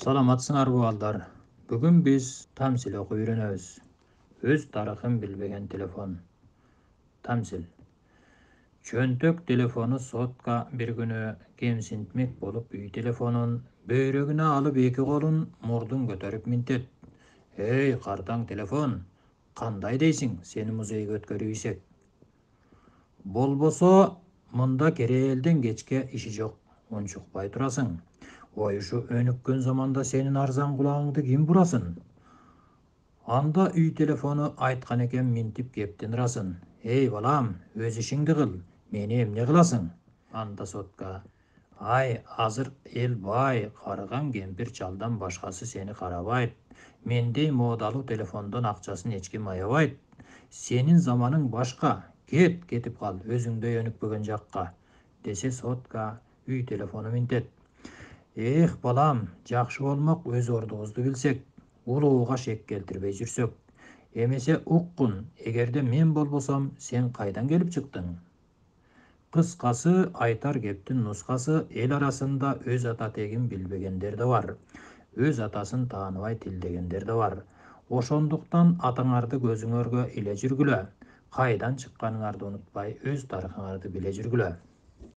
Salamatсыңарбы балдар. Бүгін біз тамсил оқып үйренебіз. Өз тарыхын билбеген телефон. Тамсил. Чөнтөк телефону сотка bir күнү кемсинтмек болуп үй телефонун бөйрөгүнө алып эки колун мурдун көтөрүп минтет. Эй, картаң телефон, кандай дейсиң, сени музейге өткөрүйсек? Болбосо, мында керээлден кечке иши жок, унчукпай турасың. Ой, ушу өнүккөн заманда сенин арзан кулагыңды ким бурасın? Анда үй телефону айткан экен минтип кептин ырасın. Эй, балам, өз ишиңди кыл, мени эмне кыласың? Анда сотка. Ай, азыр эл бай, карыган кемпир чалдан башкасы сени карабайт. Мендей модалуу телефондон акчасын эч ким аябайт. Сенин заманың башка, кетип кал, өзүңдөй өнүкпөгөн жакка, десе сотка үй телефону минтет. Эх, балам, жакшы болмок өз ордубузду билсек, улууга шек келтирбей жүрсөк. Эмесе уккун, эгерде мен болбосом, сен кайдан келип чыктың? Кыскасы, айтар кептин нускасы эл арасында өз ата тегин билбегендер да бар. Өз атасын тааныбай тилдегендер да бар. Ошондуктан атаңарды көзүңөргө иле жүргүлө. Кайдан чыкканыңарды унутпай, өз тарыхыңарды биле жүргүлө.